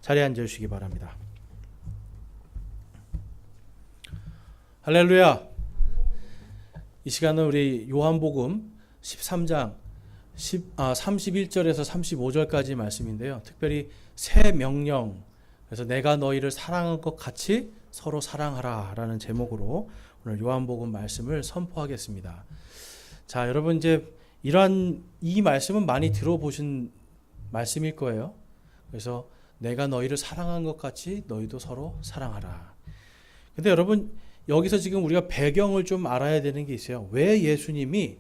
자리에 앉아주시기 바랍니다. 할렐루야. 이 시간은 우리 요한복음 13장 31절에서 35절까지 말씀인데요. 특별히 새 명령, 그래서 내가 너희를 사랑한 것 같이 서로 사랑하라 라는 제목으로 오늘 요한복음 말씀을 선포하겠습니다. 자, 여러분 이제 이 말씀은 많이 들어보신 말씀일 거예요. 그래서 내가 너희를 사랑한 것 같이 너희도 서로 사랑하라. 근데 여러분 여기서 지금 우리가 배경을 좀 알아야 되는 게 있어요. 왜 예수님이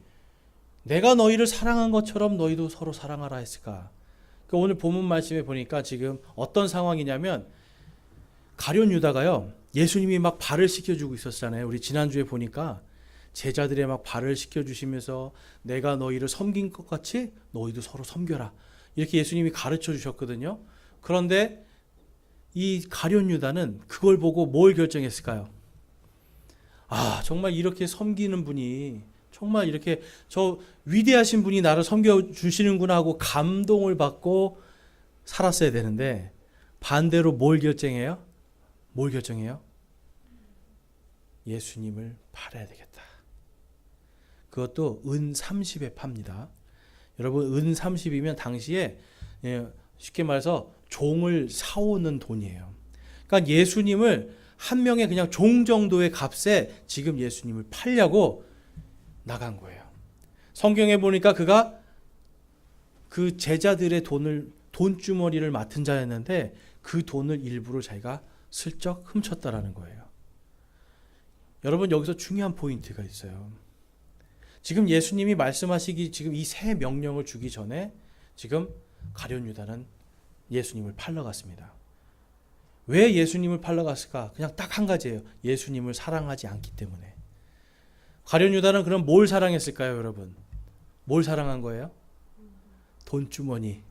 내가 너희를 사랑한 것처럼 너희도 서로 사랑하라 했을까? 오늘 본문 말씀에 보니까 지금 어떤 상황이냐면 가룟 유다가요. 예수님이 막 발을 씻겨주고 있었잖아요. 우리 지난주에 보니까 제자들의 막 발을 씻겨주시면서 내가 너희를 섬긴 것 같이 너희도 서로 섬겨라. 이렇게 예수님이 가르쳐 주셨거든요. 그런데 이 가룟 유다는 그걸 보고 뭘 결정했을까요? 아, 정말 이렇게 섬기는 분이, 정말 이렇게 저 위대하신 분이 나를 섬겨주시는구나 하고 감동을 받고 살았어야 되는데 반대로 뭘 결정해요? 뭘 결정해요? 예수님을 팔아야 되겠다. 그것도 은 30에 팝니다. 여러분 은 30이면 당시에 쉽게 말해서 종을 사오는 돈이에요. 그러니까 예수님을 한 명의 그냥 종 정도의 값에 지금 예수님을 팔려고 나간 거예요. 성경에 보니까 그가 그 제자들의 돈주머니를 맡은 자였는데 그 돈을 일부러 자기가 슬쩍 훔쳤다라는 거예요. 여러분 여기서 중요한 포인트가 있어요. 지금 예수님이 말씀하시기 지금 이 새 명령을 주기 전에 지금 가룟 유다는 예수님을 팔러 갔습니다. 왜 예수님을 팔러 갔을까? 그냥 딱 한 가지예요. 예수님을 사랑하지 않기 때문에. 가룟 유다는 그럼 뭘 사랑했을까요, 여러분? 뭘 사랑한 거예요? 돈주머니.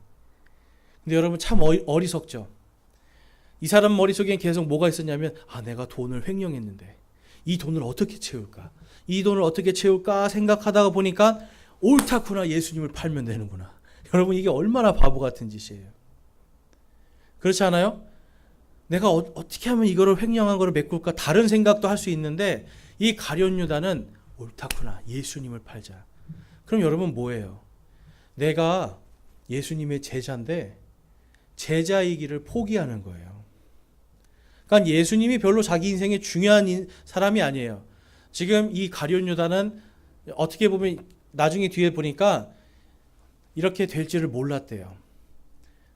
근데 여러분 참 어리석죠? 이 사람 머릿속에 계속 뭐가 있었냐면 내가 돈을 횡령했는데 이 돈을 어떻게 채울까? 이 돈을 어떻게 채울까 생각하다가 보니까 옳다구나, 예수님을 팔면 되는구나. 여러분 이게 얼마나 바보 같은 짓이에요. 그렇지 않아요? 내가 어떻게 하면 이거를 횡령한 거를 메꿀까? 다른 생각도 할 수 있는데 이 가룟 유다는 옳다구나, 예수님을 팔자. 그럼 여러분 뭐예요? 내가 예수님의 제자인데 제자이기를 포기하는 거예요. 그러니까 예수님이 별로 자기 인생에 중요한 사람이 아니에요. 지금 이 가룟 유다는 어떻게 보면 나중에 뒤에 보니까 이렇게 될지를 몰랐대요.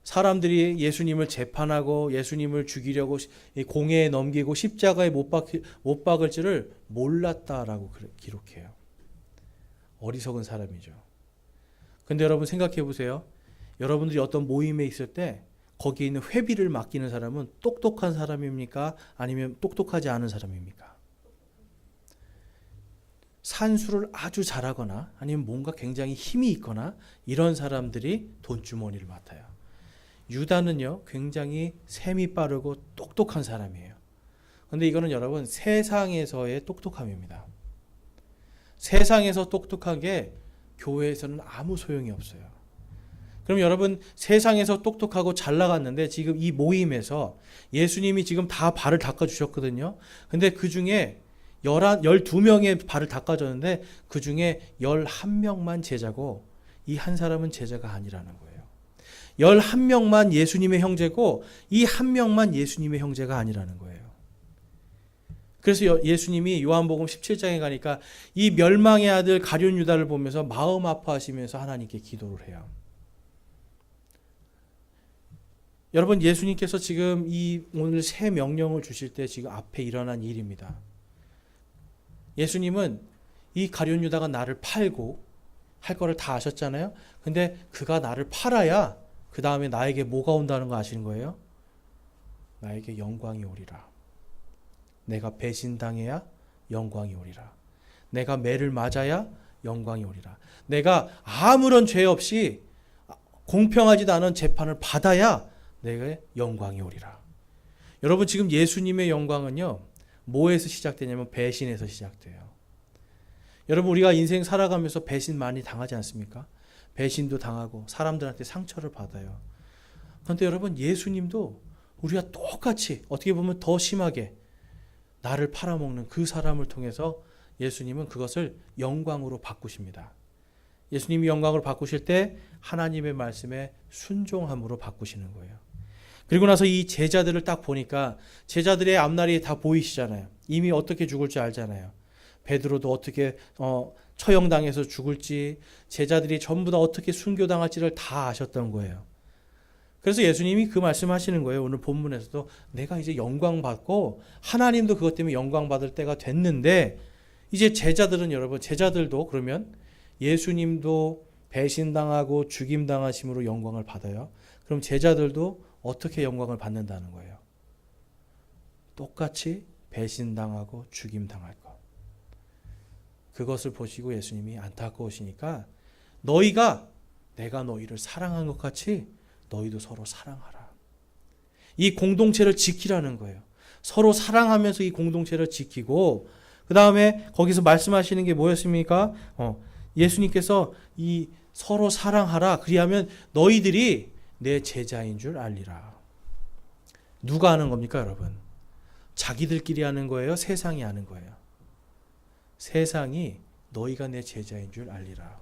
사람들이 예수님을 재판하고 예수님을 죽이려고 공회에 넘기고 십자가에 못 박을지를 몰랐다라고 기록해요. 어리석은 사람이죠. 근데 여러분 생각해 보세요. 여러분들이 어떤 모임에 있을 때 거기에 있는 회비를 맡기는 사람은 똑똑한 사람입니까? 아니면 똑똑하지 않은 사람입니까? 산수를 아주 잘하거나 아니면 뭔가 굉장히 힘이 있거나 이런 사람들이 돈주머니를 맡아요. 유다는요, 굉장히 셈이 빠르고 똑똑한 사람이에요. 그런데 이거는 여러분 세상에서의 똑똑함입니다. 세상에서 똑똑한 게 교회에서는 아무 소용이 없어요. 그럼 여러분 세상에서 똑똑하고 잘 나갔는데 지금 이 모임에서 예수님이 지금 다 발을 닦아주셨거든요. 근데 그 중에 12명의 발을 닦아줬는데 그 중에 11명만 제자고 이 한 사람은 제자가 아니라는 거예요. 11명만 예수님의 형제고 이 한 명만 예수님의 형제가 아니라는 거예요. 그래서 예수님이 요한복음 17장에 가니까 이 멸망의 아들 가룟 유다를 보면서 마음 아파하시면서 하나님께 기도를 해요. 여러분 예수님께서 지금 오늘 새 명령을 주실 때 지금 앞에 일어난 일입니다. 예수님은 이 가룟 유다가 나를 팔고 할 거를 다 아셨잖아요. 근데 그가 나를 팔아야 그 다음에 나에게 뭐가 온다는 거 아시는 거예요? 나에게 영광이 오리라. 내가 배신당해야 영광이 오리라. 내가 매를 맞아야 영광이 오리라. 내가 아무런 죄 없이 공평하지도 않은 재판을 받아야 내게 영광이 오리라. 여러분 지금 예수님의 영광은요, 뭐에서 시작되냐면 배신에서 시작돼요. 여러분 우리가 인생 살아가면서 배신 많이 당하지 않습니까? 배신도 당하고 사람들한테 상처를 받아요. 그런데 여러분 예수님도 우리가 똑같이 어떻게 보면 더 심하게 나를 팔아먹는 그 사람을 통해서 예수님은 그것을 영광으로 바꾸십니다. 예수님이 영광으로 바꾸실 때 하나님의 말씀에 순종함으로 바꾸시는 거예요. 그리고 나서 이 제자들을 딱 보니까 제자들의 앞날이 다 보이시잖아요. 이미 어떻게 죽을지 알잖아요. 베드로도 어떻게 처형당해서 죽을지, 제자들이 전부 다 어떻게 순교당할지를 다 아셨던 거예요. 그래서 예수님이 그 말씀하시는 거예요. 오늘 본문에서도 내가 이제 영광 받고 하나님도 그것 때문에 영광 받을 때가 됐는데, 이제 제자들은, 여러분 제자들도 그러면 예수님도 배신당하고 죽임당하심으로 영광을 받아요. 그럼 제자들도 어떻게 영광을 받는다는 거예요? 똑같이 배신당하고 죽임당할 것. 그것을 보시고 예수님이 안타까우시니까 너희가 내가 너희를 사랑한 것 같이 너희도 서로 사랑하라. 이 공동체를 지키라는 거예요. 서로 사랑하면서 이 공동체를 지키고, 그 다음에 거기서 말씀하시는 게 뭐였습니까? 예수님께서 이 서로 사랑하라. 그리하면 너희들이 내 제자인 줄 알리라. 누가 하는 겁니까, 여러분? 자기들끼리 하는 거예요? 세상이 하는 거예요? 세상이 너희가 내 제자인 줄 알리라.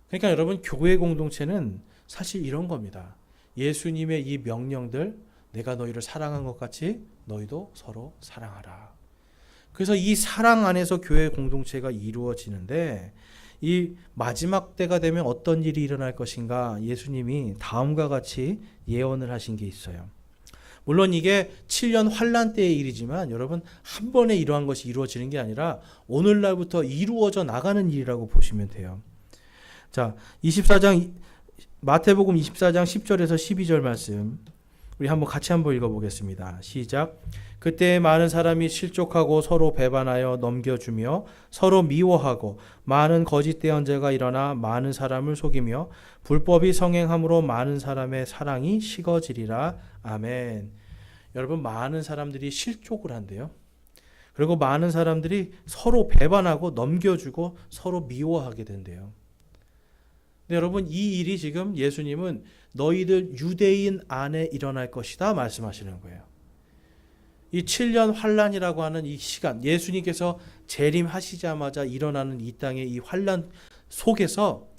그러니까 여러분, 교회 공동체는 사실 이런 겁니다. 예수님의 이 명령들, 내가 너희를 사랑한 것 같이 너희도 서로 사랑하라. 그래서 이 사랑 안에서 교회 공동체가 이루어지는데, 이 마지막 때가 되면 어떤 일이 일어날 것인가, 예수님이 다음과 같이 예언을 하신 게 있어요. 물론 이게 7년 환란 때의 일이지만 여러분, 한 번에 이러한 것이 이루어지는 게 아니라 오늘날부터 이루어져 나가는 일이라고 보시면 돼요. 자, 24장 마태복음 24장 10절에서 12절 말씀 우리 같이 한번 읽어보겠습니다. 시작. 그때 많은 사람이 실족하고 서로 배반하여 넘겨주며 서로 미워하고 많은 거짓 예언자가 일어나 많은 사람을 속이며 불법이 성행함으로 많은 사람의 사랑이 식어지리라. 아멘. 여러분, 많은 사람들이 실족을 한대요. 그리고 많은 사람들이 서로 배반하고 넘겨주고 서로 미워하게 된대요. 근데 여러분, 이 일이 지금 예수님은 너희들 유대인 안에 일어날 것이다 말씀하시는 거예요. 이 7년 환란이라고 하는 이 시간, 예수님께서 재림하시자마자 일어나는 이 땅의 이 환란 속에서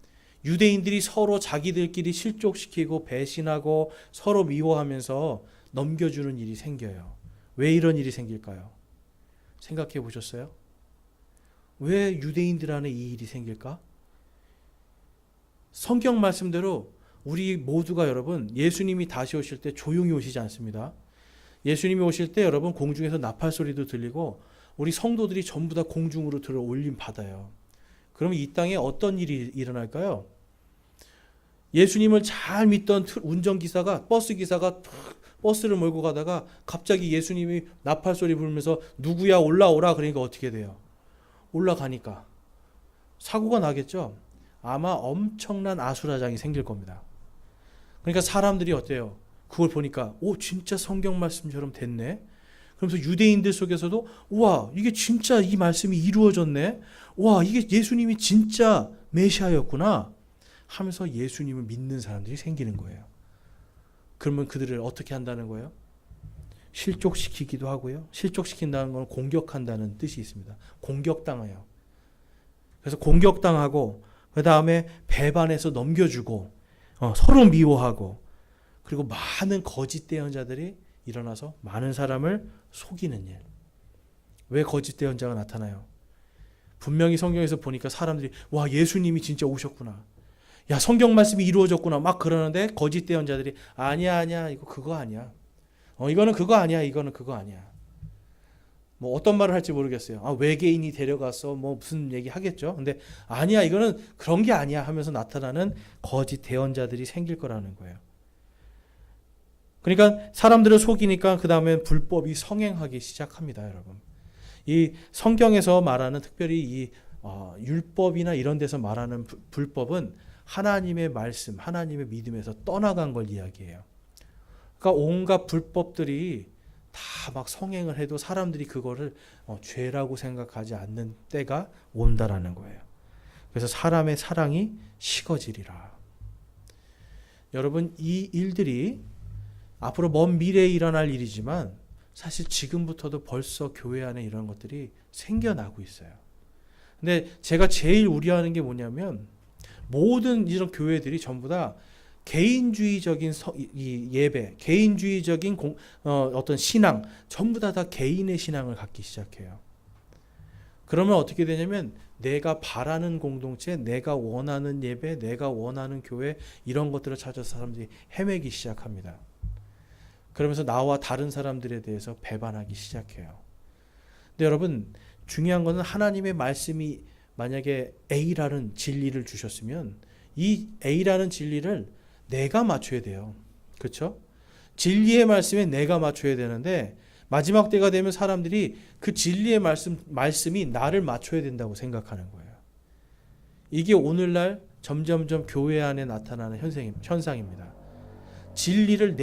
유대인들이 서로 자기들끼리 실족시키고 배신하고 서로 미워하면서 넘겨주는 일이 생겨요. 왜 이런 일이 생길까요? 생각해 보셨어요? 왜 유대인들 안에 이 일이 생길까? 성경 말씀대로 우리 모두가, 여러분, 예수님이 다시 오실 때 조용히 오시지 않습니다. 예수님이 오실 때 여러분, 공중에서 나팔 소리도 들리고 우리 성도들이 전부 다 공중으로 들어 올림 받아요. 그럼 이 땅에 어떤 일이 일어날까요? 예수님을 잘 믿던 운전기사가, 버스기사가 버스를 몰고 가다가 갑자기 예수님이 나팔 소리 부르면서 누구야 올라오라 그러니까 어떻게 돼요? 올라가니까 사고가 나겠죠? 아마 엄청난 아수라장이 생길 겁니다. 그러니까 사람들이 어때요? 그걸 보니까 진짜 성경 말씀처럼 됐네. 그러면서 유대인들 속에서도 우와, 이게 진짜 이 말씀이 이루어졌네. 와, 이게 예수님이 진짜 메시아였구나 하면서 예수님을 믿는 사람들이 생기는 거예요. 그러면 그들을 어떻게 한다는 거예요? 실족시키기도 하고요. 실족시킨다는 건 공격한다는 뜻이 있습니다. 공격당해요. 그래서 공격당하고 그 다음에 배반해서 넘겨주고 서로 미워하고, 그리고 많은 거짓 예언자들이 일어나서 많은 사람을 속이는 일. 왜 거짓 예언자가 나타나요? 분명히 성경에서 보니까 사람들이 와, 예수님이 진짜 오셨구나, 야, 성경 말씀이 이루어졌구나 막 그러는데 거짓 예언자들이 아니야 이거 그거 아니야, 이거는 그거 아니야, 이거는 그거 아니야. 뭐 어떤 말을 할지 모르겠어요. 외계인이 데려가서 뭐 무슨 얘기 하겠죠. 근데 아니야, 이거는 그런 게 아니야 하면서 나타나는 거짓 예언자들이 생길 거라는 거예요. 그러니까 사람들을 속이니까 그 다음에 불법이 성행하기 시작합니다, 여러분. 이 성경에서 말하는, 특별히 이 율법이나 이런 데서 말하는 불법은 하나님의 말씀, 하나님의 믿음에서 떠나간 걸 이야기해요. 그러니까 온갖 불법들이 다 막 성행을 해도 사람들이 그거를 죄라고 생각하지 않는 때가 온다라는 거예요. 그래서 사람의 사랑이 식어지리라. 여러분, 이 일들이 앞으로 먼 미래에 일어날 일이지만 사실 지금부터도 벌써 교회 안에 이런 것들이 생겨나고 있어요. 근데 제가 제일 우려하는 게 뭐냐면 모든 이런 교회들이 전부 다 개인주의적인 이 예배, 개인주의적인 어떤 신앙, 전부 다 개인의 신앙을 갖기 시작해요. 그러면 어떻게 되냐면 내가 바라는 공동체, 내가 원하는 예배, 내가 원하는 교회 이런 것들을 찾아서 사람들이 헤매기 시작합니다. 그러면서 나와 다른 사람들에 대해서 배반하기 시작해요. 근데 여러분 중요한 것은 하나님의 말씀이 만약에 A라는 진리를 주셨으면 이 A라는 진리를 내가 맞춰야 돼요. 그렇죠? 진리의 말씀에 내가 맞춰야 되는데 마지막 때가 되면 사람들이 그 진리의 말씀이 나를 맞춰야 된다고 생각하는 거예요. 이게 오늘날 점점점 교회 안에 나타나는 현상입니다. 진리를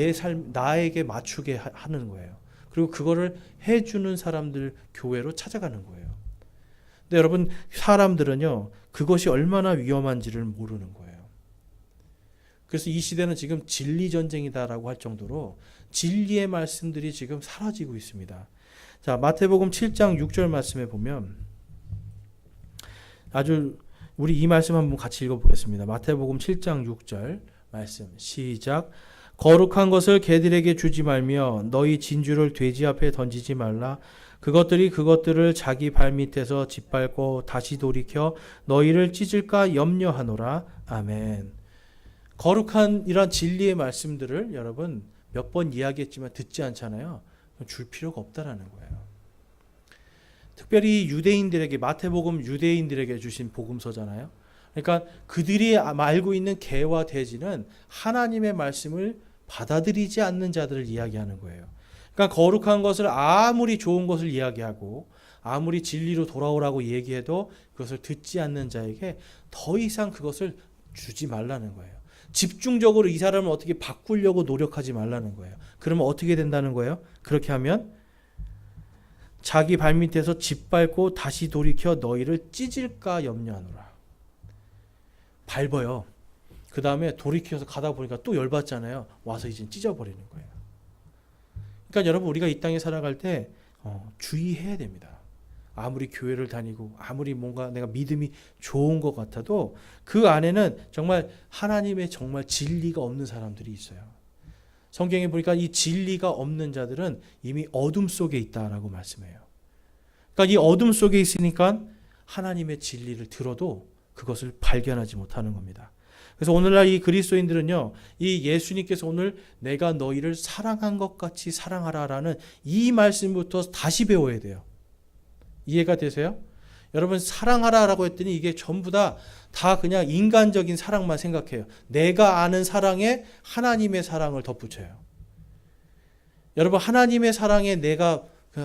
나에게 맞추게 하는 거예요. 그리고 그거를 해주는 사람들 교회로 찾아가는 거예요. 근데 여러분 사람들은요 그것이 얼마나 위험한지를 모르는 거예요. 그래서 이 시대는 지금 진리 전쟁이다라고 할 정도로 진리의 말씀들이 지금 사라지고 있습니다. 자, 마태복음 7장 6절 말씀에 보면 우리 이 말씀 한번 같이 읽어보겠습니다. 마태복음 7장 6절 말씀 시작. 거룩한 것을 개들에게 주지 말며 너희 진주를 돼지 앞에 던지지 말라. 그것들을 자기 발밑에서 짓밟고 다시 돌이켜 너희를 찢을까 염려하노라. 아멘. 거룩한 이런 진리의 말씀들을 여러분 몇 번 이야기했지만 듣지 않잖아요. 줄 필요가 없다라는 거예요. 특별히 유대인들에게 마태복음 유대인들에게 주신 복음서잖아요. 그러니까 그들이 알고 있는 개와 돼지는 하나님의 말씀을 받아들이지 않는 자들을 이야기하는 거예요. 그러니까 거룩한 것을 아무리 좋은 것을 이야기하고 아무리 진리로 돌아오라고 얘기해도 그것을 듣지 않는 자에게 더 이상 그것을 주지 말라는 거예요. 집중적으로 이 사람을 어떻게 바꾸려고 노력하지 말라는 거예요. 그러면 어떻게 된다는 거예요? 그렇게 하면 자기 발밑에서 짓밟고 다시 돌이켜 너희를 찢을까 염려하노라. 밟아요. 그 다음에 돌이켜서 가다 보니까 또 열받잖아요. 와서 이제 찢어버리는 거예요. 그러니까 여러분 우리가 이 땅에 살아갈 때 주의해야 됩니다. 아무리 교회를 다니고 아무리 뭔가 내가 믿음이 좋은 것 같아도 그 안에는 정말 하나님의 정말 진리가 없는 사람들이 있어요. 성경에 보니까 이 진리가 없는 자들은 이미 어둠 속에 있다라고 말씀해요. 그러니까 이 어둠 속에 있으니까 하나님의 진리를 들어도 그것을 발견하지 못하는 겁니다. 그래서 오늘날 이 그리스도인들은요, 이 예수님께서 오늘 내가 너희를 사랑한 것 같이 사랑하라라는 이 말씀부터 다시 배워야 돼요. 이해가 되세요? 여러분 사랑하라라고 했더니 이게 전부 다 그냥 인간적인 사랑만 생각해요. 내가 아는 사랑에 하나님의 사랑을 덧붙여요. 여러분 하나님의 사랑에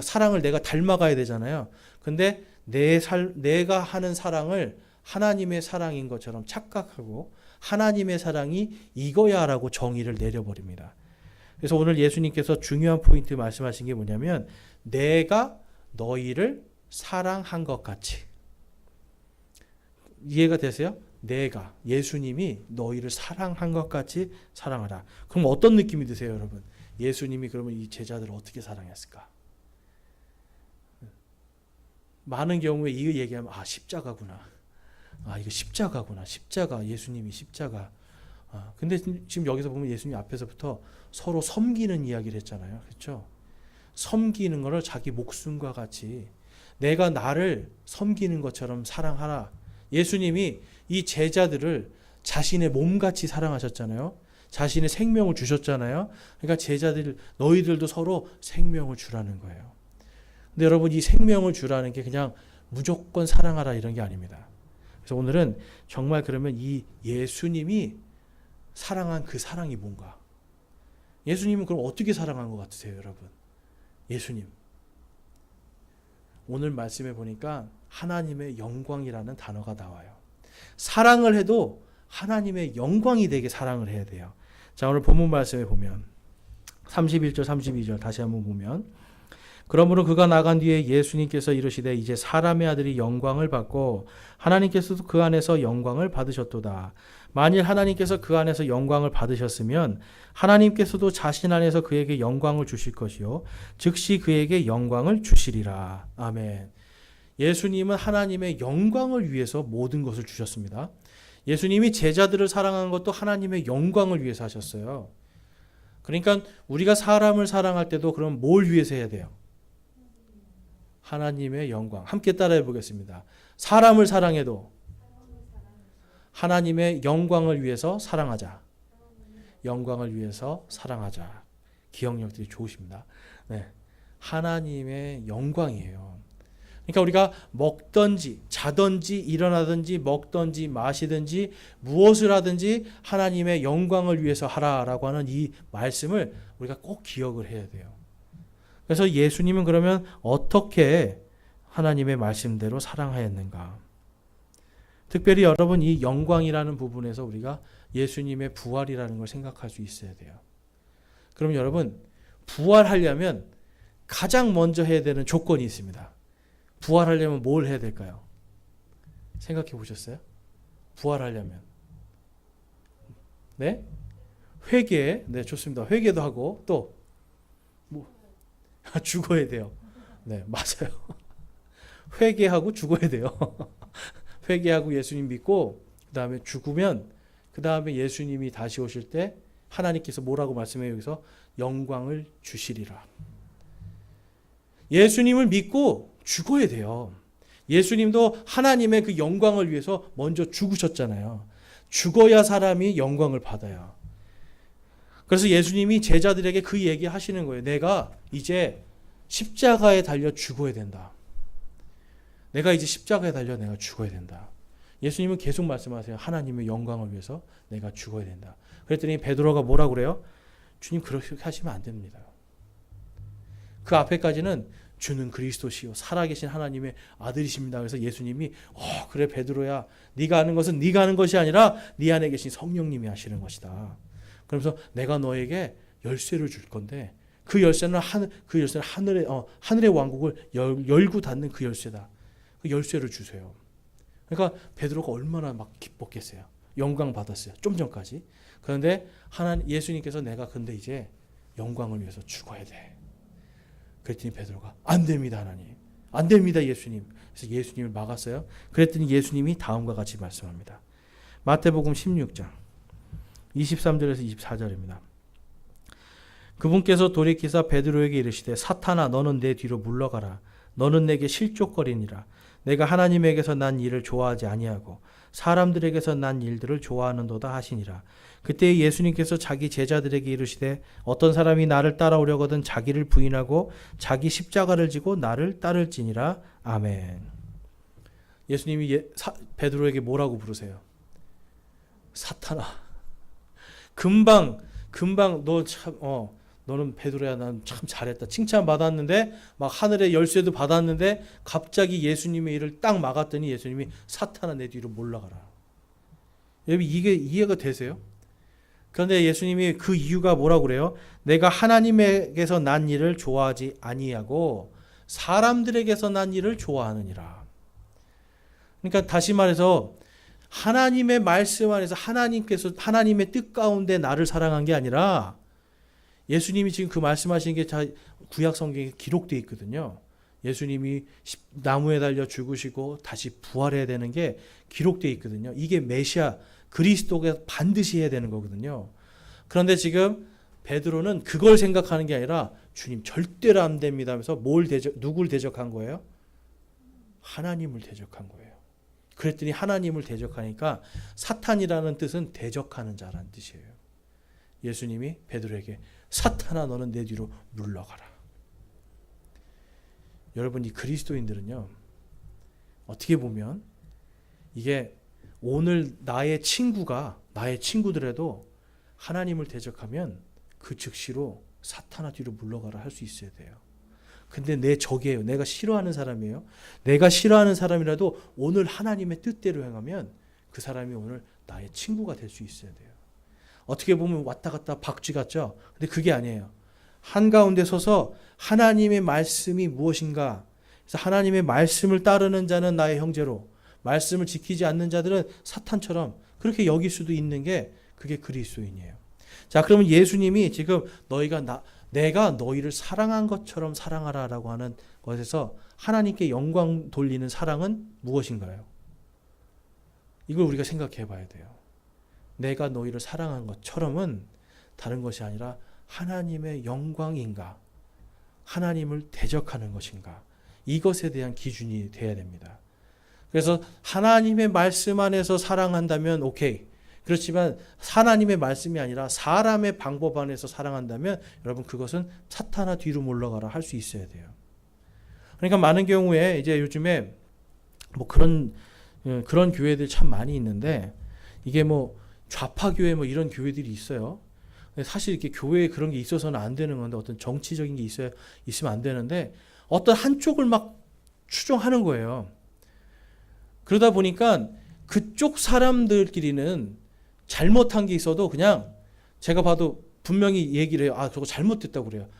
사랑을 내가 닮아가야 되잖아요. 근데 내가 하는 사랑을 하나님의 사랑인 것처럼 착각하고 하나님의 사랑이 이거야라고 정의를 내려버립니다. 그래서 오늘 예수님께서 중요한 포인트 말씀하신 게 뭐냐면 내가 너희를 사랑한 것 같이. 이해가 되세요? 내가 예수님이 너희를 사랑한 것 같이 사랑하라. 그럼 어떤 느낌이 드세요, 여러분? 예수님이 그러면 이 제자들을 어떻게 사랑했을까? 많은 경우에 이거 얘기하면 십자가구나. 이거 십자가구나. 십자가. 예수님이 십자가. 근데 지금 여기서 보면 예수님 앞에서부터 서로 섬기는 이야기를 했잖아요. 그렇죠? 섬기는 거를 자기 목숨과 같이 내가 나를 섬기는 것처럼 사랑하라. 예수님이 이 제자들을 자신의 몸같이 사랑하셨잖아요. 자신의 생명을 주셨잖아요. 그러니까 제자들 너희들도 서로 생명을 주라는 거예요. 근데 여러분 이 생명을 주라는 게 그냥 무조건 사랑하라 이런 게 아닙니다. 그래서 오늘은 정말 그러면 이 예수님이 사랑한 그 사랑이 뭔가? 예수님은 그럼 어떻게 사랑한 것 같으세요, 여러분? 예수님. 오늘 말씀해 보니까 하나님의 영광이라는 단어가 나와요. 사랑을 해도 하나님의 영광이 되게 사랑을 해야 돼요. 자, 오늘 본문 말씀에 보면 31절 32절 다시 한번 보면 그러므로 그가 나간 뒤에 예수님께서 이르시되 이제 사람의 아들이 영광을 받고 하나님께서도 그 안에서 영광을 받으셨도다. 만일 하나님께서 그 안에서 영광을 받으셨으면 하나님께서도 자신 안에서 그에게 영광을 주실 것이요 즉시 그에게 영광을 주시리라. 아멘. 예수님은 하나님의 영광을 위해서 모든 것을 주셨습니다. 예수님이 제자들을 사랑한 것도 하나님의 영광을 위해서 하셨어요. 그러니까 우리가 사람을 사랑할 때도 그럼 뭘 위해서 해야 돼요? 하나님의 영광. 함께 따라해 보겠습니다. 사람을 사랑해도 하나님의 영광을 위해서 사랑하자. 영광을 위해서 사랑하자. 기억력들이 좋으십니다. 네. 하나님의 영광이에요. 그러니까 우리가 먹든지 자든지 일어나든지 먹든지 마시든지 무엇을 하든지 하나님의 영광을 위해서 하라라고 하는 이 말씀을 우리가 꼭 기억을 해야 돼요. 그래서 예수님은 그러면 어떻게 하나님의 말씀대로 사랑하였는가? 특별히 여러분 이 영광이라는 부분에서 우리가 예수님의 부활이라는 걸 생각할 수 있어야 돼요. 그럼 여러분 부활하려면 가장 먼저 해야 되는 조건이 있습니다. 부활하려면 뭘 해야 될까요? 생각해 보셨어요? 부활하려면 네? 회개. 네, 좋습니다. 회개도 하고 또 뭐 죽어야 돼요. 네, 맞아요. 회개하고 죽어야 돼요. 회개하고 예수님 믿고 그다음에 죽으면 그다음에 예수님이 다시 오실 때 하나님께서 뭐라고 말씀해요? 여기서 영광을 주시리라. 예수님을 믿고 죽어야 돼요. 예수님도 하나님의 그 영광을 위해서 먼저 죽으셨잖아요. 죽어야 사람이 영광을 받아요. 그래서 예수님이 제자들에게 그 얘기 하시는 거예요. 내가 이제 십자가에 달려 죽어야 된다. 내가 이제 십자가에 달려 내가 죽어야 된다. 예수님은 계속 말씀하세요. 하나님의 영광을 위해서 내가 죽어야 된다. 그랬더니 베드로가 뭐라고 그래요? 주님 그렇게 하시면 안 됩니다. 그 앞에까지는 주는 그리스도시요 살아계신 하나님의 아들이십니다. 그래서 예수님이 그래 베드로야 네가 아는 것은 네가 아는 것이 아니라 네 안에 계신 성령님이 하시는 것이다. 그러면서 내가 너에게 열쇠를 줄 건데 그 열쇠는 하늘의 왕국을 열고 닫는 그 열쇠다. 그 열쇠를 주세요. 그러니까 베드로가 얼마나 막 기뻤겠어요. 영광 받았어요. 좀 전까지. 그런데 예수님께서 내가 근데 이제 영광을 위해서 죽어야 돼. 그랬더니 베드로가 안 됩니다 하나님. 안 됩니다 예수님. 그래서 예수님을 막았어요. 그랬더니 예수님이 다음과 같이 말씀합니다. 마태복음 16장 23절에서 24절입니다. 그분께서 돌이키사 베드로에게 이르시되 사탄아 너는 내 뒤로 물러가라. 너는 내게 실족거리니라. 내가 하나님에게서 난 일을 좋아하지 아니하고 사람들에게서 난 일들을 좋아하는도다 하시니라. 그때 예수님께서 자기 제자들에게 이르시되 어떤 사람이 나를 따라오려거든 자기를 부인하고 자기 십자가를 지고 나를 따를지니라. 아멘. 예수님이 베드로에게 뭐라고 부르세요? 사탄아. 금방 너는 베드로야 난 참 잘했다. 칭찬 받았는데 막 하늘의 열쇠도 받았는데 갑자기 예수님의 일을 딱 막았더니 예수님이 사탄아 내 뒤로 몰라가라. 여러분 이게 이해가 되세요? 그런데 예수님이 그 이유가 뭐라고 그래요? 내가 하나님에게서 난 일을 좋아하지 아니하고 사람들에게서 난 일을 좋아하느니라. 그러니까 다시 말해서 하나님의 말씀 안에서 하나님의 뜻 가운데 나를 사랑한 게 아니라 예수님이 지금 그 말씀하시는 게 다 구약 성경에 기록되어 있거든요. 예수님이 나무에 달려 죽으시고 다시 부활해야 되는 게 기록되어 있거든요. 이게 메시아 그리스도가 반드시 해야 되는 거거든요. 그런데 지금 베드로는 그걸 생각하는 게 아니라 주님 절대로 안 됩니다 하면서 누굴 대적한 거예요? 하나님을 대적한 거예요. 그랬더니 하나님을 대적하니까 사탄이라는 뜻은 대적하는 자라는 뜻이에요. 예수님이 베드로에게 사탄아 너는 내 뒤로 물러가라. 여러분 이 그리스도인들은요 어떻게 보면 이게 오늘 나의 친구들에도 하나님을 대적하면 그 즉시로 사탄아 뒤로 물러가라 할 수 있어야 돼요. 근데 내 적이에요. 내가 싫어하는 사람이에요. 내가 싫어하는 사람이라도 오늘 하나님의 뜻대로 행하면 그 사람이 오늘 나의 친구가 될 수 있어야 돼요. 어떻게 보면 왔다 갔다 박쥐 같죠? 근데 그게 아니에요. 한가운데 서서 하나님의 말씀이 무엇인가? 그래서 하나님의 말씀을 따르는 자는 나의 형제로, 말씀을 지키지 않는 자들은 사탄처럼 그렇게 여길 수도 있는 게 그게 그리스도인이에요. 자, 그러면 예수님이 지금 내가 너희를 사랑한 것처럼 사랑하라라고 하는 것에서 하나님께 영광 돌리는 사랑은 무엇인가요? 이걸 우리가 생각해 봐야 돼요. 내가 너희를 사랑한 것처럼은 다른 것이 아니라 하나님의 영광인가? 하나님을 대적하는 것인가? 이것에 대한 기준이 돼야 됩니다. 그래서 하나님의 말씀 안에서 사랑한다면 오케이. 그렇지만 하나님의 말씀이 아니라 사람의 방법 안에서 사랑한다면 여러분 그것은 사탄아 뒤로 물러가라 할 수 있어야 돼요. 그러니까 많은 경우에 이제 요즘에 뭐 그런 교회들 참 많이 있는데 이게 뭐 좌파 교회 뭐 이런 교회들이 있어요. 사실 이렇게 교회에 그런 게 있어서는 안 되는 건데 어떤 정치적인 게 있으면 안 되는데 어떤 한쪽을 막 추종하는 거예요. 그러다 보니까 그쪽 사람들끼리는 잘못한 게 있어도 그냥 제가 봐도 분명히 얘기를 해요. 아, 저거 잘못됐다고 그래요.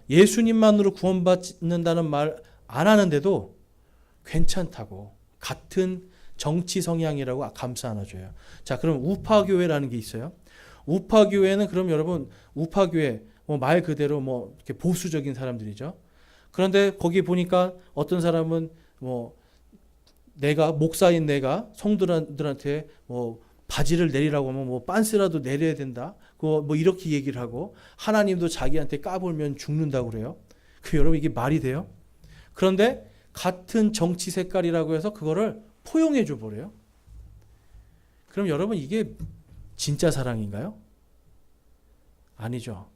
예수님만으로 구원받는다는 말 안 하는데도 괜찮다고 같은 정치 성향이라고 감싸 안아줘요. 자, 그럼 우파교회라는 게 있어요. 우파교회는 그럼 여러분 우파교회 말 그대로 이렇게 보수적인 사람들이죠. 그런데 거기 보니까 어떤 사람은 목사인 내가 성도들한테 바지를 내리라고 하면 빤스라도 내려야 된다. 이렇게 얘기를 하고 하나님도 자기한테 까불면 죽는다고 그래요. 여러분 이게 말이 돼요? 그런데 같은 정치 색깔이라고 해서 그거를 포용해 줘 버려요. 그럼 여러분 이게 진짜 사랑인가요? 아니죠.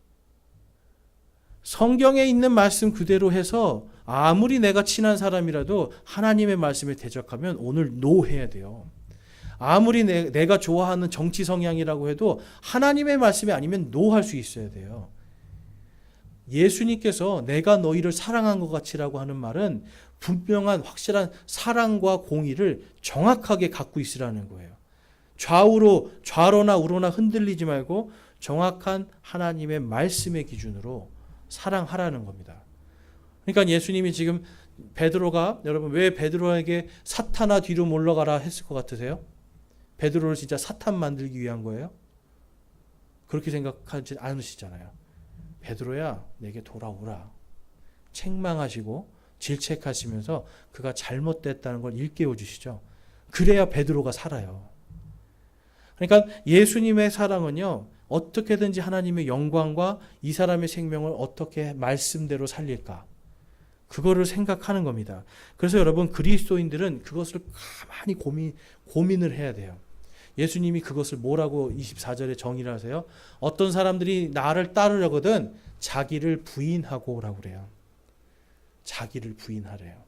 성경에 있는 말씀 그대로 해서 아무리 내가 친한 사람이라도 하나님의 말씀에 대적하면 오늘 노 해야 돼요. 아무리 내가 좋아하는 정치 성향이라고 해도 하나님의 말씀이 아니면 노 할 수 있어야 돼요. 예수님께서 내가 너희를 사랑한 것 같이라고 하는 말은 분명한 확실한 사랑과 공의를 정확하게 갖고 있으라는 거예요. 좌로나 우로나 흔들리지 말고 정확한 하나님의 말씀의 기준으로 사랑하라는 겁니다. 그러니까 예수님이 지금 여러분 왜 베드로에게 사탄아 뒤로 물러가라 했을 것 같으세요? 베드로를 진짜 사탄 만들기 위한 거예요? 그렇게 생각하지 않으시잖아요. 베드로야 내게 돌아오라. 책망하시고 질책하시면서 그가 잘못됐다는 걸 일깨워 주시죠. 그래야 베드로가 살아요. 그러니까 예수님의 사랑은요. 어떻게든지 하나님의 영광과 이 사람의 생명을 어떻게 말씀대로 살릴까? 그거를 생각하는 겁니다. 그래서 여러분 그리스도인들은 그것을 가만히 고민을 해야 돼요. 예수님이 그것을 뭐라고 24절에 정의를 하세요? 어떤 사람들이 나를 따르려거든 자기를 부인하고 오라고 그래요. 자기를 부인하래요.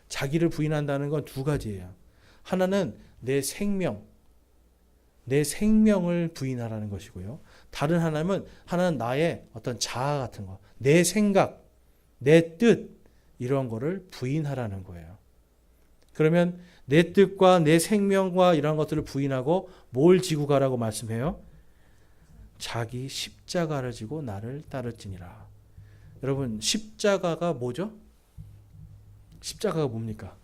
자기를 부인한다는 건 두 가지예요. 하나는 내 생명을 부인하라는 것이고요. 다른 하나는 나의 어떤 자아 같은 거, 내 생각, 내 뜻 이런 거를 부인하라는 거예요. 그러면 내 뜻과 내 생명과 이런 것들을 부인하고 뭘 지고 가라고 말씀해요? 자기 십자가를 지고 나를 따를지니라. 여러분 십자가가 뭐죠? 십자가가 뭡니까?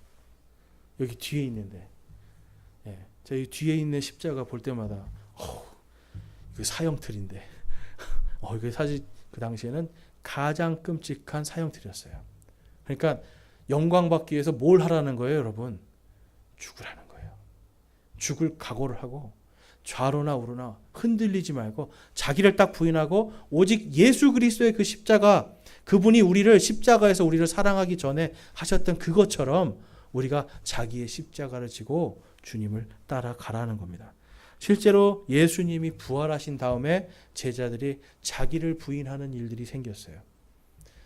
여기 뒤에 있는데 저희 뒤에 있는 십자가 볼 때마다 이거 사형틀인데 이거 사실 그 당시에는 가장 끔찍한 사형틀이었어요. 그러니까 영광 받기 위해서 뭘 하라는 거예요, 여러분? 죽으라는 거예요. 죽을 각오를 하고 좌로나 우로나 흔들리지 말고 자기를 딱 부인하고 오직 예수 그리스도의 그 십자가, 그분이 십자가에서 우리를 사랑하기 전에 하셨던 그것처럼 우리가 자기의 십자가를 지고 주님을 따라가라는 겁니다. 실제로 예수님이 부활하신 다음에 제자들이 자기를 부인하는 일들이 생겼어요.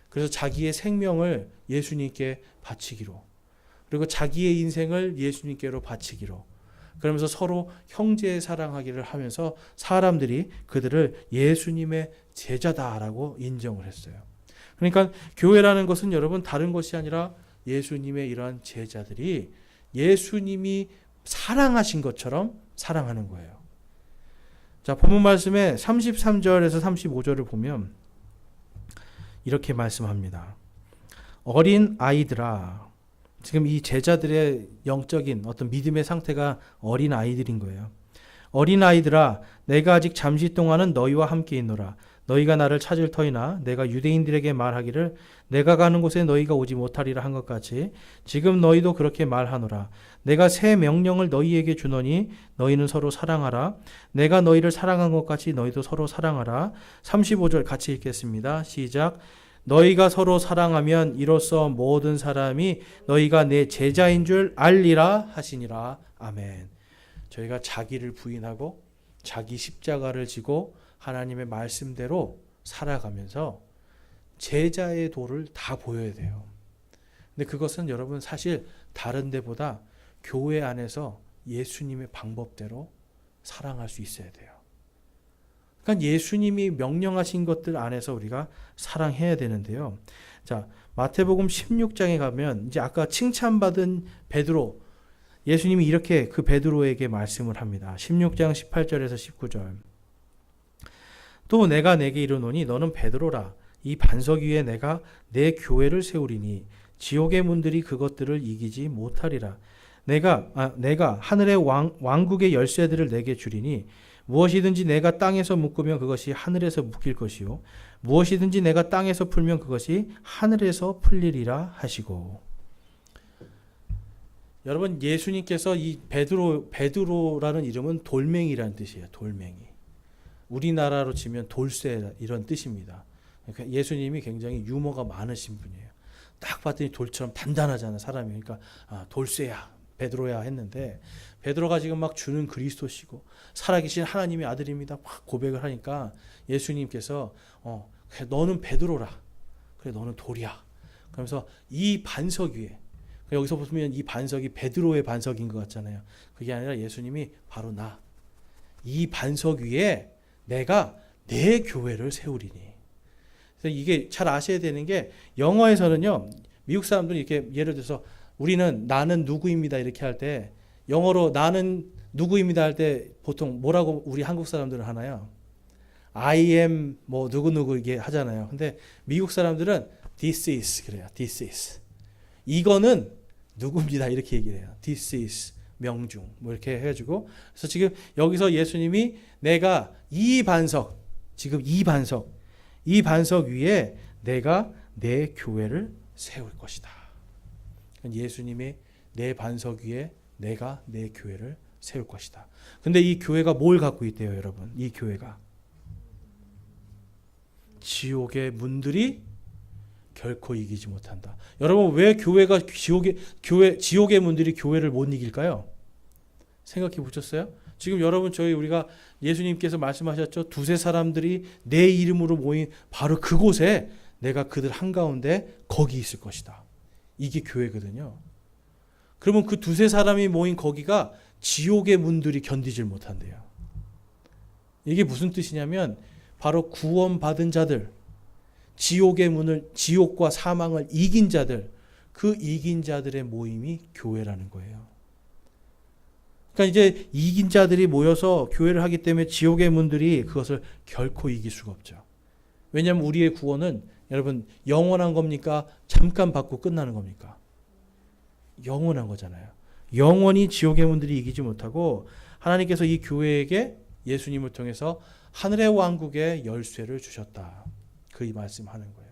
그래서 자기의 생명을 예수님께 바치기로, 그리고 자기의 인생을 예수님께로 바치기로, 그러면서 서로 형제 사랑하기를 하면서 사람들이 그들을 예수님의 제자다라고 인정을 했어요. 그러니까 교회라는 것은 여러분 다른 것이 아니라 예수님의 이러한 제자들이 예수님이 사랑하신 것처럼 사랑하는 거예요. 자, 본문 말씀에 33절에서 35절을 보면 이렇게 말씀합니다. 어린 아이들아. 지금 이 제자들의 영적인 어떤 믿음의 상태가 어린 아이들인 거예요. 어린아이들아 내가 아직 잠시 동안은 너희와 함께 있노라. 너희가 나를 찾을 터이나 내가 유대인들에게 말하기를 내가 가는 곳에 너희가 오지 못하리라 한 것 같이 지금 너희도 그렇게 말하노라. 내가 새 명령을 너희에게 주노니 너희는 서로 사랑하라. 내가 너희를 사랑한 것 같이 너희도 서로 사랑하라. 35절 같이 읽겠습니다. 시작. 너희가 서로 사랑하면 이로써 모든 사람이 너희가 내 제자인 줄 알리라 하시니라. 아멘. 저희가 자기를 부인하고 자기 십자가를 지고 하나님의 말씀대로 살아가면서 제자의 도를 다 보여야 돼요. 근데 그것은 여러분 사실 다른 데보다 교회 안에서 예수님의 방법대로 사랑할 수 있어야 돼요. 그러니까 예수님이 명령하신 것들 안에서 우리가 사랑해야 되는데요. 자, 마태복음 16장에 가면 이제 아까 칭찬받은 베드로, 예수님이 이렇게 그 베드로에게 말씀을 합니다. 16장 18절에서 19절. 또 내가 내게 이르노니 너는 베드로라. 이 반석 위에 내가 내 교회를 세우리니 지옥의 문들이 그것들을 이기지 못하리라. 내가 하늘의 왕국의 열쇠들을 내게 주리니 무엇이든지 내가 땅에서 묶으면 그것이 하늘에서 묶일 것이요 무엇이든지 내가 땅에서 풀면 그것이 하늘에서 풀리리라 하시고. 여러분, 예수님께서 이 베드로라는 이름은 돌멩이라는 뜻이에요. 돌멩이. 우리나라로 치면 돌쇠 이런 뜻입니다. 그러니까 예수님이 굉장히 유머가 많으신 분이에요. 딱 봤더니 돌처럼 단단하잖아 사람이. 그러니까 돌쇠야 베드로야 했는데, 베드로가 지금 막 주는 그리스도시고 살아계신 하나님의 아들입니다 막 고백을 하니까 예수님께서 너는 베드로라. 그래 너는 돌이야. 그러면서 이 반석 위에, 여기서 보면 이 반석이 베드로의 반석인 것 같잖아요. 그게 아니라 예수님이 바로 이 반석 위에 내가 내 교회를 세우리니. 그래서 이게 잘 아셔야 되는 게, 영어에서는요, 미국 사람들이 이렇게 예를 들어서 우리는 나는 누구입니다 이렇게 할 때, 영어로 나는 누구입니다 할 때 보통 뭐라고 우리 한국 사람들은 하나요? I am 뭐 누구누구 이게 하잖아요. 근데 미국 사람들은 this is 그래요. this is. 이거는 누구입니다 이렇게 얘기를 해요. this is 명중 뭐 이렇게 해가지고. 그래서 지금 여기서 예수님이 내가 이 반석, 지금 이 반석 위에 내가 내 교회를 세울 것이다. 예수님의 내 반석 위에 내가 내 교회를 세울 것이다. 근데 이 교회가 뭘 갖고 있대요, 여러분? 이 교회가 지옥의 문들이 결코 이기지 못한다. 여러분, 왜 교회가 지옥의 문들이 교회를 못 이길까요? 생각해 보셨어요? 지금 여러분, 우리가 예수님께서 말씀하셨죠. 두세 사람들이 내 이름으로 모인 바로 그곳에 내가 그들 한가운데 거기 있을 것이다. 이게 교회거든요. 그러면 그 두세 사람이 모인 거기가 지옥의 문들이 견디질 못한대요. 이게 무슨 뜻이냐면 바로 구원받은 자들, 지옥과 사망을 이긴 자들, 그 이긴 자들의 모임이 교회라는 거예요. 그러니까 이제 이긴 자들이 모여서 교회를 하기 때문에 지옥의 문들이 그것을 결코 이길 수가 없죠. 왜냐하면 우리의 구원은 여러분 영원한 겁니까? 잠깐 받고 끝나는 겁니까? 영원한 거잖아요. 영원히 지옥의 문들이 이기지 못하고, 하나님께서 이 교회에게 예수님을 통해서 하늘의 왕국의 열쇠를 주셨다. 그 이 말씀하는 거예요.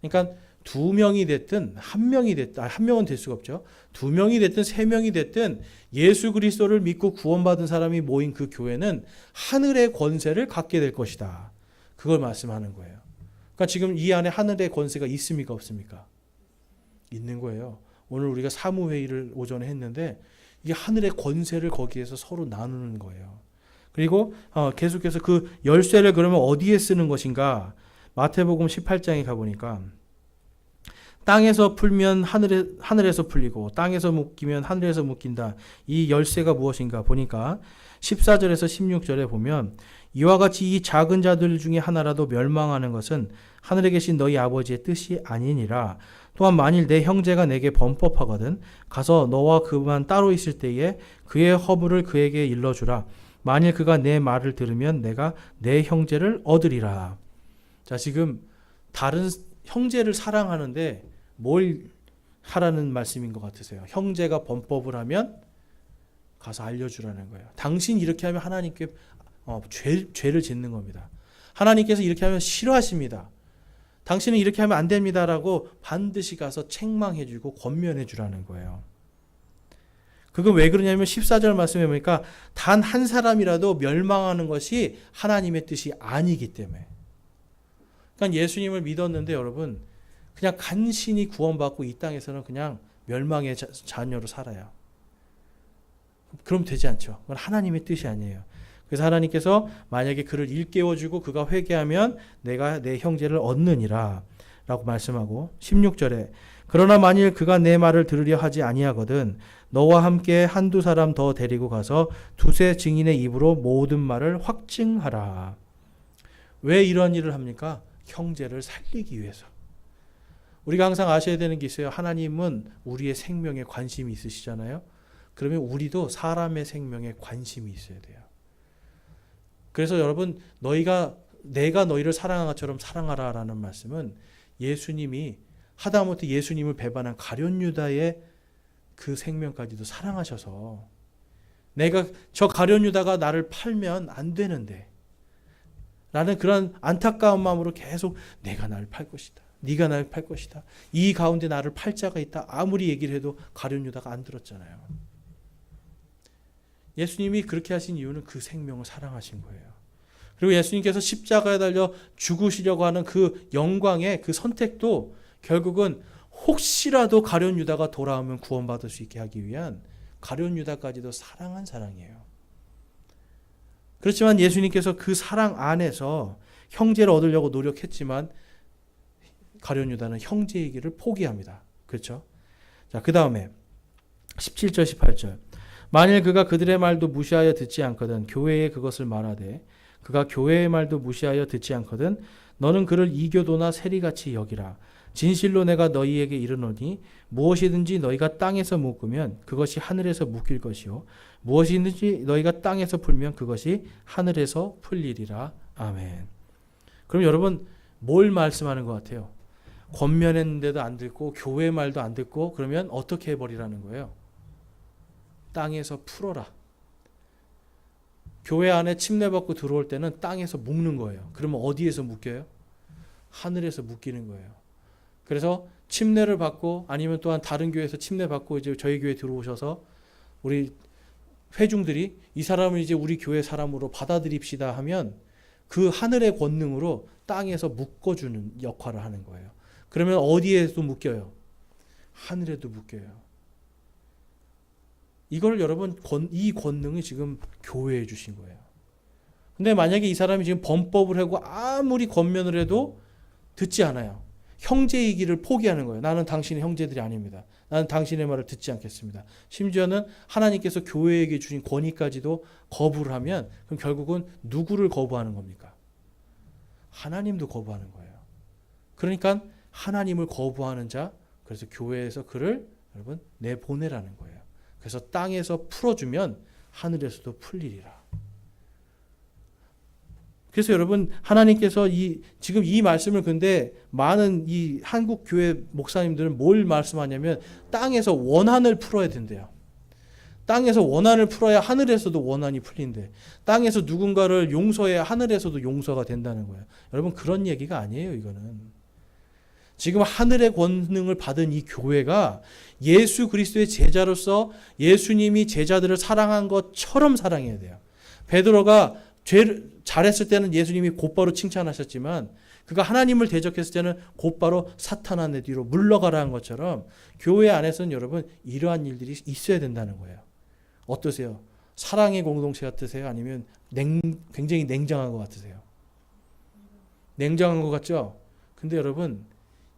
그러니까 두 명이 됐든 한 명이 됐든, 한 명은 될 수가 없죠. 두 명이 됐든 세 명이 됐든 예수 그리스도를 믿고 구원받은 사람이 모인 그 교회는 하늘의 권세를 갖게 될 것이다. 그걸 말씀하는 거예요. 그러니까 지금 이 안에 하늘의 권세가 있습니까 없습니까? 있는 거예요. 오늘 우리가 사무회의를 오전에 했는데 이게 하늘의 권세를 거기에서 서로 나누는 거예요. 그리고 계속해서 그 열쇠를 그러면 어디에 쓰는 것인가? 마태복음 18장에 가보니까 땅에서 풀면 하늘에서 풀리고 땅에서 묶이면 하늘에서 묶인다. 이 열쇠가 무엇인가 보니까 14절에서 16절에 보면 이와 같이 이 작은 자들 중에 하나라도 멸망하는 것은 하늘에 계신 너희 아버지의 뜻이 아니니라. 또한 만일 내 형제가 내게 범법하거든 가서 너와 그만 따로 있을 때에 그의 허물을 그에게 일러주라. 만일 그가 내 말을 들으면 내가 내 형제를 얻으리라. 자, 지금 다른 형제를 사랑하는데 뭘 하라는 말씀인 것 같으세요? 형제가 범법을 하면 가서 알려주라는 거예요. 당신 이렇게 하면 하나님께 죄를 짓는 겁니다. 하나님께서 이렇게 하면 싫어하십니다. 당신은 이렇게 하면 안 됩니다라고 반드시 가서 책망해주고 권면해주라는 거예요. 그건 왜 그러냐면 14절 말씀에 보니까 단 한 사람이라도 멸망하는 것이 하나님의 뜻이 아니기 때문에. 그러니까 예수님을 믿었는데 여러분 그냥 간신히 구원받고 이 땅에서는 그냥 멸망의 자녀로 살아요. 그럼 되지 않죠. 그건 하나님의 뜻이 아니에요. 그래서 하나님께서 만약에 그를 일깨워주고 그가 회개하면 내가 내 형제를 얻느니라 라고 말씀하고 16절에 그러나 만일 그가 내 말을 들으려 하지 아니하거든 너와 함께 한두 사람 더 데리고 가서 두세 증인의 입으로 모든 말을 확증하라. 왜 이런 일을 합니까? 형제를 살리기 위해서. 우리가 항상 아셔야 되는 게 있어요. 하나님은 우리의 생명에 관심이 있으시잖아요. 그러면 우리도 사람의 생명에 관심이 있어야 돼요. 그래서 여러분 내가 너희를 사랑한 것처럼 사랑하라라는 말씀은 예수님이 하다못해 예수님을 배반한 가룟 유다의 그 생명까지도 사랑하셔서 내가 저 가룟 유다가 나를 팔면 안 되는데 라는 그런 안타까운 마음으로 계속 내가 나를 팔 것이다. 네가 나를 팔 것이다. 이 가운데 나를 팔 자가 있다. 아무리 얘기를 해도 가룟 유다가 안 들었잖아요. 예수님이 그렇게 하신 이유는 그 생명을 사랑하신 거예요. 그리고 예수님께서 십자가에 달려 죽으시려고 하는 그 영광의 그 선택도 결국은 혹시라도 가룟 유다가 돌아오면 구원받을 수 있게 하기 위한 가룟 유다까지도 사랑한 사랑이에요. 그렇지만 예수님께서 그 사랑 안에서 형제를 얻으려고 노력했지만 가룟 유다는 형제이기를 포기합니다. 그렇죠? 자, 그 다음에 17절 18절 만일 그가 그들의 말도 무시하여 듣지 않거든 교회에 그것을 말하되 그가 교회의 말도 무시하여 듣지 않거든 너는 그를 이교도나 세리같이 여기라. 진실로 내가 너희에게 이르노니 무엇이든지 너희가 땅에서 묶으면 그것이 하늘에서 묶일 것이요 무엇이든지 너희가 땅에서 풀면 그것이 하늘에서 풀리리라. 아멘. 그럼 여러분 뭘 말씀하는 것 같아요? 권면했는데도 안 듣고 교회 말도 안 듣고 그러면 어떻게 해버리라는 거예요? 땅에서 풀어라. 교회 안에 침례받고 들어올 때는 땅에서 묶는 거예요. 그러면 어디에서 묶여요? 하늘에서 묶이는 거예요. 그래서 침례를 받고 아니면 또한 다른 교회에서 침례받고 이제 저희 교회에 들어오셔서 우리 회중들이 이 사람을 이제 우리 교회 사람으로 받아들입시다 하면 그 하늘의 권능으로 땅에서 묶어주는 역할을 하는 거예요. 그러면 어디에도 묶여요? 하늘에도 묶여요. 이걸 여러분 이 권능이 지금 교회에 주신 거예요. 근데 만약에 이 사람이 지금 범법을 하고 아무리 권면을 해도 듣지 않아요. 형제이기를 포기하는 거예요. 나는 당신의 형제들이 아닙니다. 나는 당신의 말을 듣지 않겠습니다. 심지어는 하나님께서 교회에게 주신 권위까지도 거부를 하면 그럼 결국은 누구를 거부하는 겁니까? 하나님도 거부하는 거예요. 그러니까 하나님을 거부하는 자, 그래서 교회에서 그를 여러분 내보내라는 거예요. 그래서 땅에서 풀어주면 하늘에서도 풀리리라. 그래서 여러분 하나님께서 지금 이 말씀을 근데 많은 이 한국 교회 목사님들은 뭘 말씀하냐면 땅에서 원한을 풀어야 된대요. 땅에서 원한을 풀어야 하늘에서도 원한이 풀린대. 땅에서 누군가를 용서해야 하늘에서도 용서가 된다는 거예요. 여러분 그런 얘기가 아니에요. 이거는 지금 하늘의 권능을 받은 이 교회가 예수 그리스도의 제자로서 예수님이 제자들을 사랑한 것처럼 사랑해야 돼요. 베드로가 죄를 잘했을 때는 예수님이 곧바로 칭찬하셨지만 그가 하나님을 대적했을 때는 곧바로 사탄아 내 뒤로 물러가라는 것처럼 교회 안에서는 여러분 이러한 일들이 있어야 된다는 거예요. 어떠세요? 사랑의 공동체 같으세요? 아니면 굉장히 냉정한 것 같으세요? 냉정한 것 같죠? 근데 여러분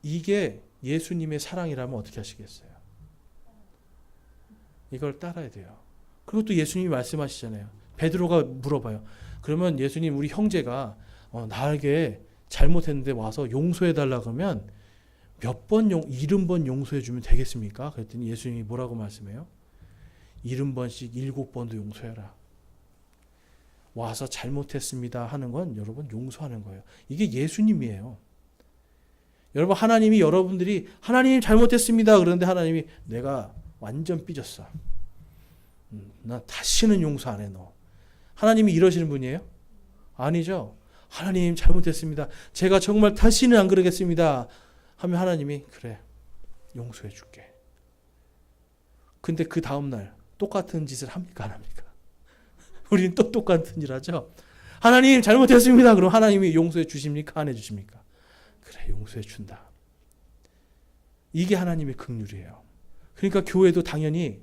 이게 예수님의 사랑이라면 어떻게 하시겠어요? 이걸 따라야 돼요. 그리고 또 예수님이 말씀하시잖아요. 베드로가 물어봐요. 그러면 예수님 우리 형제가 나에게 잘못했는데 와서 용서해달라 그러면 몇 번 70번 용서해 주면 되겠습니까? 그랬더니 예수님이 뭐라고 말씀해요? 70번씩 7번도 용서해라. 와서 잘못했습니다 하는 건 여러분 용서하는 거예요. 이게 예수님이에요. 여러분 하나님이 여러분들이 하나님 잘못했습니다 그런데 하나님이 내가 완전 삐졌어. 나 다시는 용서 안 해 너. 하나님이 이러시는 분이에요? 아니죠. 하나님 잘못했습니다. 제가 정말 다시는 안 그러겠습니다. 하면 하나님이 그래 용서해 줄게. 근데 그 다음날 똑같은 짓을 합니까 안 합니까? 우리는 또 똑같은 일 하죠. 하나님 잘못했습니다. 그럼 하나님이 용서해 주십니까? 안 해 주십니까? 그래 용서해 준다. 이게 하나님의 긍휼이에요. 그러니까 교회도 당연히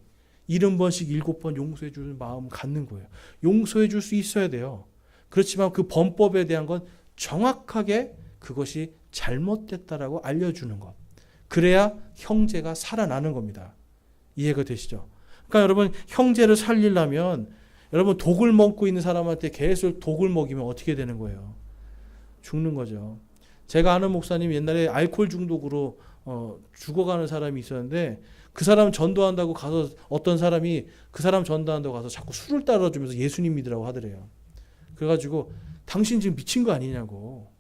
70번씩 7번 용서해 주는 마음 갖는 거예요. 용서해 줄 수 있어야 돼요. 그렇지만 그 범법에 대한 건 정확하게 그것이 잘못됐다라고 알려주는 것. 그래야 형제가 살아나는 겁니다. 이해가 되시죠? 그러니까 여러분 형제를 살리려면 여러분 독을 먹고 있는 사람한테 계속 독을 먹이면 어떻게 되는 거예요? 죽는 거죠. 제가 아는 목사님 옛날에 알코올 중독으로 죽어가는 사람이 있었는데 그 사람 전도한다고 가서 어떤 사람이 그 사람 전도한다고 가서 자꾸 술을 따라주면서 예수님 믿으라고 하더래요. 그래가지고 당신 지금 미친 거 아니냐고.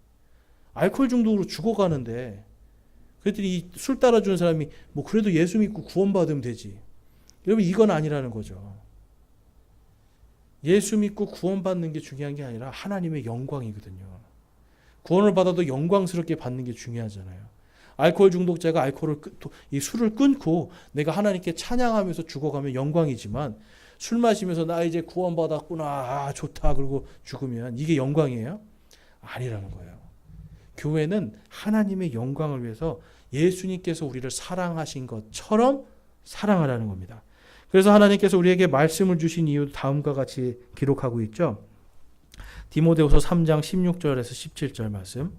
알코올 중독으로 죽어가는데 그랬더니 이 술 따라주는 사람이 뭐 그래도 예수 믿고 구원받으면 되지. 여러분 이건 아니라는 거죠. 예수 믿고 구원받는 게 중요한 게 아니라 하나님의 영광이거든요. 구원을 받아도 영광스럽게 받는 게 중요하잖아요. 알코올 중독자가 이 술을 끊고 내가 하나님께 찬양하면서 죽어가면 영광이지만 술 마시면서 나 이제 구원받았구나 아, 좋다 그러고 죽으면 이게 영광이에요? 아니라는 거예요. 교회는 하나님의 영광을 위해서 예수님께서 우리를 사랑하신 것처럼 사랑하라는 겁니다. 그래서 하나님께서 우리에게 말씀을 주신 이유 다음과 같이 기록하고 있죠. 디모데후서 3장 16절에서 17절 말씀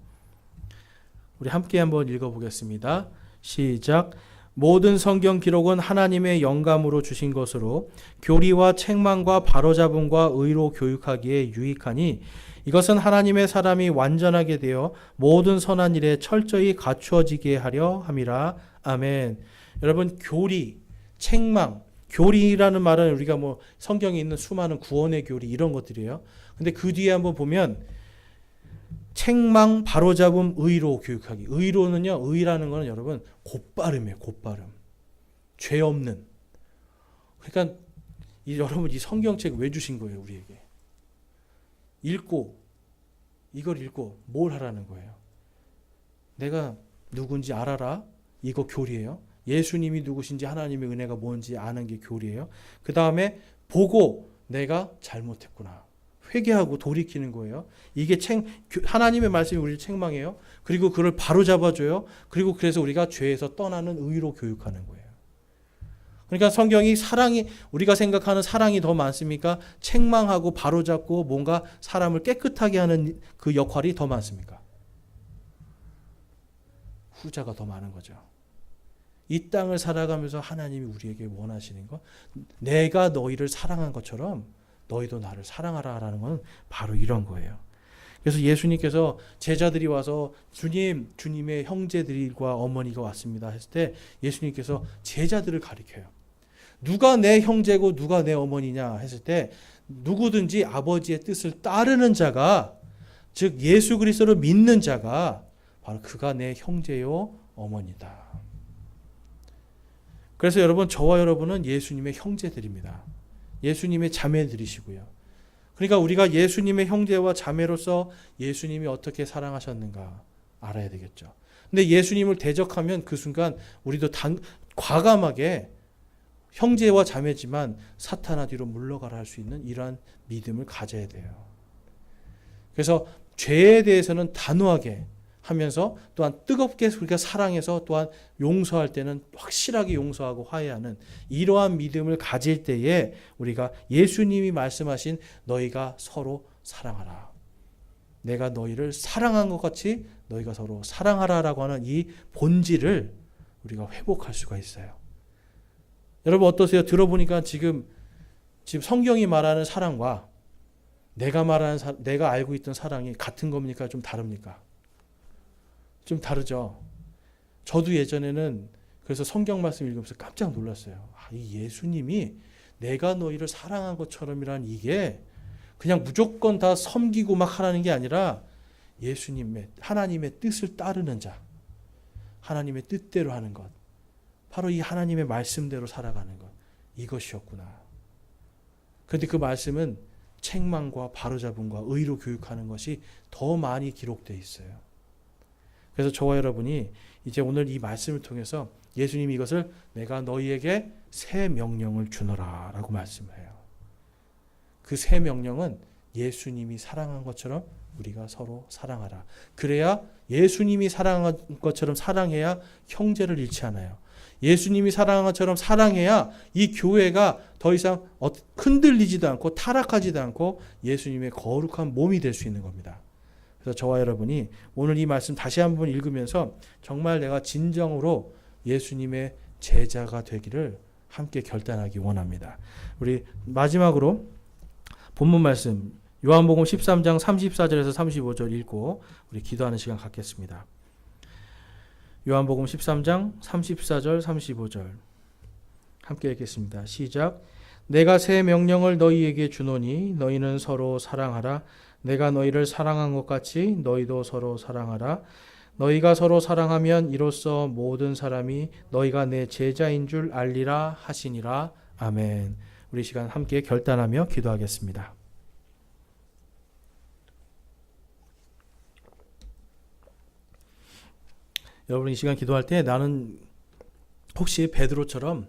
우리 함께 한번 읽어보겠습니다. 시작. 모든 성경 기록은 하나님의 영감으로 주신 것으로 교리와 책망과 바로잡음과 의로 교육하기에 유익하니 이것은 하나님의 사람이 완전하게 되어 모든 선한 일에 철저히 갖추어지게 하려 함이라. 아멘. 여러분 교리, 책망, 교리라는 말은 우리가 뭐 성경에 있는 수많은 구원의 교리 이런 것들이에요. 근데 그 뒤에 한번 보면 책망, 바로잡음, 의로 교육하기. 의로는요, 의라는 거는 여러분 곧바름이에요. 곧바름. 죄 없는. 그러니까 여러분 이 성경책 왜 주신 거예요, 우리에게? 이걸 읽고 뭘 하라는 거예요? 내가 누군지 알아라. 이거 교리예요. 예수님이 누구신지 하나님의 은혜가 뭔지 아는 게 교리예요. 그 다음에 보고 내가 잘못했구나. 회개하고 돌이키는 거예요. 이게 하나님의 말씀이 우리를 책망해요. 그리고 그걸 바로 잡아줘요. 그리고 그래서 우리가 죄에서 떠나는 의로 교육하는 거예요. 그러니까 성경이 우리가 생각하는 사랑이 더 많습니까? 책망하고 바로잡고 뭔가 사람을 깨끗하게 하는 그 역할이 더 많습니까? 후자가 더 많은 거죠. 이 땅을 살아가면서 하나님이 우리에게 원하시는 거, 내가 너희를 사랑한 것처럼 너희도 나를 사랑하라라는 건 바로 이런 거예요. 그래서 예수님께서 제자들이 와서 주님의 형제들과 어머니가 왔습니다 했을 때 예수님께서 제자들을 가리켜요. 누가 내 형제고 누가 내 어머니냐 했을 때 누구든지 아버지의 뜻을 따르는 자가, 즉 예수 그리스도를 믿는 자가 바로 그가 내 형제요 어머니다. 그래서 여러분, 저와 여러분은 예수님의 형제들입니다. 예수님의 자매들이시고요. 그러니까 우리가 예수님의 형제와 자매로서 예수님이 어떻게 사랑하셨는가 알아야 되겠죠. 근데 예수님을 대적하면 그 순간 우리도 과감하게 형제와 자매지만 사탄아 뒤로 물러가라 할 수 있는 이러한 믿음을 가져야 돼요. 그래서 죄에 대해서는 단호하게 하면서 또한 뜨겁게 우리가 사랑해서 또한 용서할 때는 확실하게 용서하고 화해하는 이러한 믿음을 가질 때에 우리가 예수님이 말씀하신 너희가 서로 사랑하라. 내가 너희를 사랑한 것 같이 너희가 서로 사랑하라라고 하는 이 본질을 우리가 회복할 수가 있어요. 여러분 어떠세요? 들어보니까 지금 성경이 말하는 사랑과 내가 알고 있던 사랑이 같은 겁니까? 좀 다릅니까? 좀 다르죠. 저도 예전에는 그래서 성경 말씀 읽으면서 깜짝 놀랐어요. 이 예수님이 내가 너희를 사랑한 것처럼이란 이게 그냥 무조건 다 섬기고 막 하라는 게 아니라 예수님의 하나님의 뜻을 따르는 자, 하나님의 뜻대로 하는 것, 바로 이 하나님의 말씀대로 살아가는 것, 이것이었구나. 그런데 그 말씀은 책망과 바로잡음과 의로 교육하는 것이 더 많이 기록되어 있어요. 그래서 저와 여러분이 이제 오늘 이 말씀을 통해서 예수님이 이것을 내가 너희에게 새 명령을 주노라 라고 말씀해요. 그 새 명령은 예수님이 사랑한 것처럼 우리가 서로 사랑하라. 그래야 예수님이 사랑한 것처럼 사랑해야 형제를 잃지 않아요. 예수님이 사랑한 것처럼 사랑해야 이 교회가 더 이상 흔들리지도 않고 타락하지도 않고 예수님의 거룩한 몸이 될 수 있는 겁니다. 그래서 저와 여러분이 오늘 이 말씀 다시 한번 읽으면서 정말 내가 진정으로 예수님의 제자가 되기를 함께 결단하기 원합니다. 우리 마지막으로 본문 말씀 요한복음 13장 34절에서 35절 읽고 우리 기도하는 시간 갖겠습니다. 요한복음 13장 34절 35절 함께 읽겠습니다. 시작. 내가 새 명령을 너희에게 주노니 너희는 서로 사랑하라. 내가 너희를 사랑한 것 같이 너희도 서로 사랑하라. 너희가 서로 사랑하면 이로써 모든 사람이 너희가 내 제자인 줄 알리라 하시니라. 아멘. 우리 시간 함께 결단하며 기도하겠습니다. 여러분 이 시간 기도할 때 나는 혹시 베드로처럼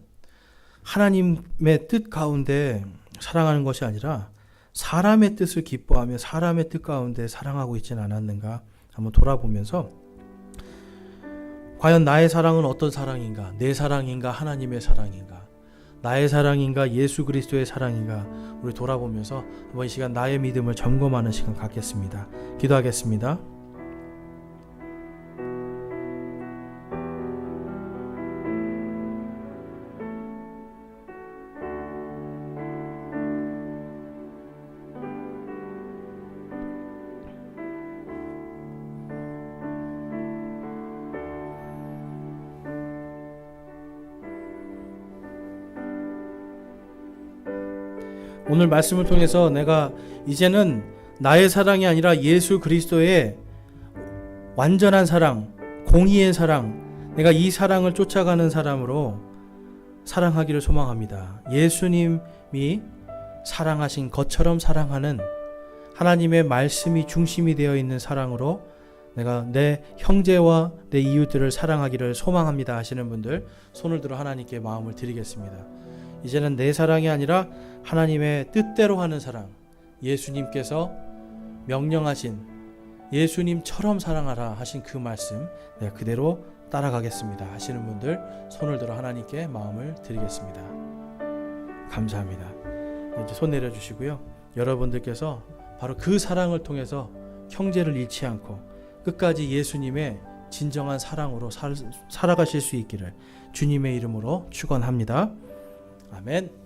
하나님의 뜻 가운데 사랑하는 것이 아니라 사람의 뜻을 기뻐하며 사람의 뜻 가운데 사랑하고 있지는 않았는가 한번 돌아보면서 과연 나의 사랑은 어떤 사랑인가? 내 사랑인가? 하나님의 사랑인가? 나의 사랑인가? 예수 그리스도의 사랑인가? 우리 돌아보면서 한번 이 시간 나의 믿음을 점검하는 시간 갖겠습니다. 기도하겠습니다. 오늘 말씀을 통해서 내가 이제는 나의 사랑이 아니라 예수 그리스도의 완전한 사랑, 공의의 사랑, 내가 이 사랑을 쫓아가는 사람으로 사랑하기를 소망합니다. 예수님이 사랑하신 것처럼 사랑하는 하나님의 말씀이 중심이 되어 있는 사랑으로 내가 내 형제와 내 이웃들을 사랑하기를 소망합니다 하시는 분들 손을 들어 하나님께 마음을 드리겠습니다. 이제는 내 사랑이 아니라 하나님의 뜻대로 하는 사랑, 예수님께서 명령하신 예수님처럼 사랑하라 하신 그 말씀 내가 그대로 따라가겠습니다 하시는 분들 손을 들어 하나님께 마음을 드리겠습니다. 감사합니다. 이제 손 내려주시고요. 여러분들께서 바로 그 사랑을 통해서 형제를 잃지 않고 끝까지 예수님의 진정한 사랑으로 살아가실 수 있기를 주님의 이름으로 축원합니다. 아멘.